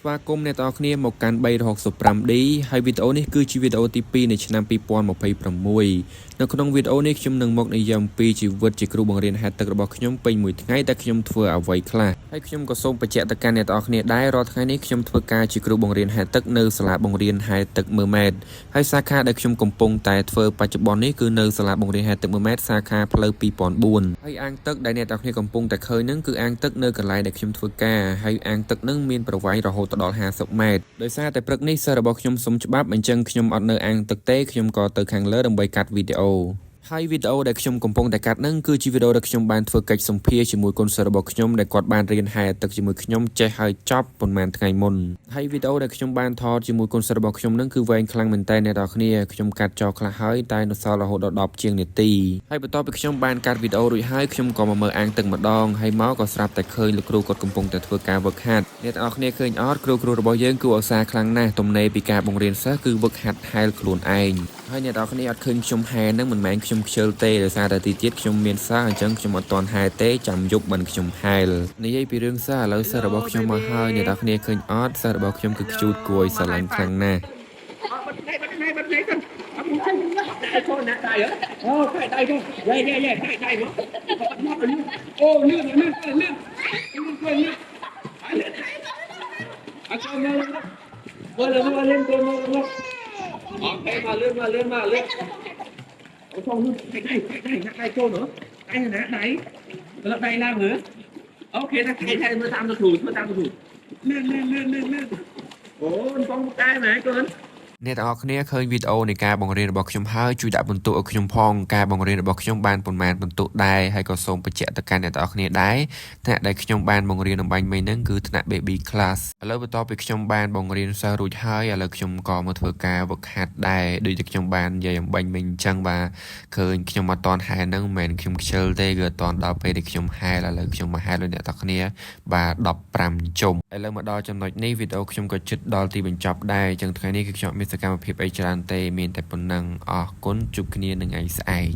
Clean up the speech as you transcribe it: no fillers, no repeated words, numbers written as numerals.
ស្វាគមន៍អ្នកទាំងអស់គ្នាមកកាន់ 365D ហើយវីដេអូនេះគឺជាវីដេអូទី2នៃឆ្នាំ2026នៅក្នុងវីដេអូនេះខ្ញុំនឹងមកនិយាយអំពីជីវិតជាគ្រូបង្រៀនហែលទឹករបស់ខ្ញុំពេញមួយថ្ងៃដែលខ្ញុំធ្វើអ្វីខ្លះហើយខ្ញុំក៏សូមបញ្ជាក់ទៅកាន់អ្នកទាំងអស់គ្នាដែររាល់ថ្ងៃនេះខ្ញុំធ្វើការជាគ្រូបង្រៀនហែលទឹកនៅសាលាបង្រៀនហែលទឹក1ម៉ែត្រហើយសាខាដែលខ្ញុំកំពុងតែធ្វើបច្ចុប្បន្ននេះគឺនៅសាលាបង្រៀនហែលទឹក1ម៉ែត្រសាខាផ្លូវ2004ហើយអាងទឹកដែលអ្នកទាំងអស់គ្នាកំពុងតែឃើញហ្នឹងគឺអាងទឹកនៅកន្លែងដែលខ្ញុំធ្វើការហើយអាងទឹកហ្នឹងមានប្រវែងរហូតដល់50ម៉ែត្រដោយសារតែព្រឹកនេះសិស្សរបស់ខ្ញុំសុំច្បាប់អញ្ចឹងខ្ញុំអត់នៅអាងទឹកទេខ្ញុំក៏ទៅខាងលើដើម្បីកាត់វីដេអូហើយវីដេអូដែលខ្ញុំកំពុងតែកាត់ហ្នឹងគឺជាវីដេអូដែលខ្ញុំបានធ្វើកិច្ចសម្ភាសជាមួយកូនសិស្សរបស់ខ្ញុំដែលគាត់បានរៀនហែលទឹកជាមួយខ្ញុំចេះហើយចប់ប៉ុន្មានថ្ងៃមុនហើយវីដេអូដែលខ្ញុំបានថតជាមួយកូនសិស្សរបស់ខ្ញុំហ្នឹងគឺវែងខ្លាំងមែនតើអ្នកនរគ្នាខ្ញុំកាត់ចោលខ្លះហើយតែនៅសល់រហូតដល់10ជាងនាទីហើយបន្ទាប់ពីខ្ញុំបានកាត់វីដេអូរួចហើយខ្ញុំក៏មកមើលអាងទឹកម្ដងហើយមកក៏ស្រាប់តែឃើញលោកគ្រូគាត់កំពុងតែធ្វើការវឹកហាត់អ្នកនរគ្នាឃើញអត់គ្រូរបស់យើងគឺឧស្សាហ៍ខ្លាំងណាស់ទំនេរពីការបង្រៀនសិស្សគឺវឹកហាត់ហែលខ្លួនឯងហើយអ្នកនរគ្នាអត់ឃើញខ្ញុំហែលហ្នឹងមិនមែនខ្ញុំខ្ជិលទេដោយសារតែទីទៀតខ្ញុំមានសិស្សអញ្ចឹងខ្ញុំអត់ទាន់ហែលទេចាំយប់មិនខ្ញុំហែលនិយាយពីរឿងសិស្សឥឡូវសិស្សរបស់ខ្ញុំមកហើយអ្នកនរគ្នាឃើញអត់សិស្សរបស់ខ្ញុំគឺខ្ជូតគួយស្រឡាញ់ខ្លាំងណាស់អូលឿនណាស់លឿនអូខេដៃទៅយេដៃមកអូលឿនលឿនអត់ចូលមកលឿនអូខេមកលឿនអូចូលដៃចូលnữaដៃណាដៃដល់ដៃឡើងមើលអូខេថាដៃមើលតាមទៅគ្រូលឿនអូបងកែម៉ែកូនអ្នកទាំងអស់គ្នាឃើញវីដេអូនៃការបង្រៀនរបស់ខ្ញុំហើយជួយដាក់បន្ទុកឲ្យខ្ញុំផងការបង្រៀនរបស់ខ្ញុំបានប៉ុន្មានបន្ទុកដែរហើយក៏សូមបញ្ជាក់ទៅកាន់អ្នកទាំងអស់គ្នាដែរថ្នាក់ដែលខ្ញុំបានបង្រៀនអំបញ្ញមិញហ្នឹងគឺថ្នាក់ baby class ឥឡូវបន្ទាប់ពីខ្ញុំបានបង្រៀនសិស្សរួចហើយឥឡូវខ្ញុំក៏មកធ្វើការវឹកហាត់ដែរដូចតែខ្ញុំបាននិយាយអំបញ្ញមិញអញ្ចឹងបាទឃើញខ្ញុំអត់តន់ហែលហ្នឹងមិនមែនខ្ញុំខ្ជិលទេគឺអត់តន់ដល់ពេលដែលខ្ញុំហែលឥឡូវខ្ញុំមកហែលដូចអ្នកទាំងអស់គ្នាបាទ15ជុំឥឡូវមកដល់ចំណុចនេះវីដេអូខ្ញុំក៏ជិតដល់ទីបញ្ចប់ដែរអញ្ចឹងថ្ងៃនេះគឺខ្ញុំមានសកម្មភាពអីច្រើនទេមានតែប៉ុណ្ណឹងអរគុណជួបគ្នានឹងថ្ងៃស្អែក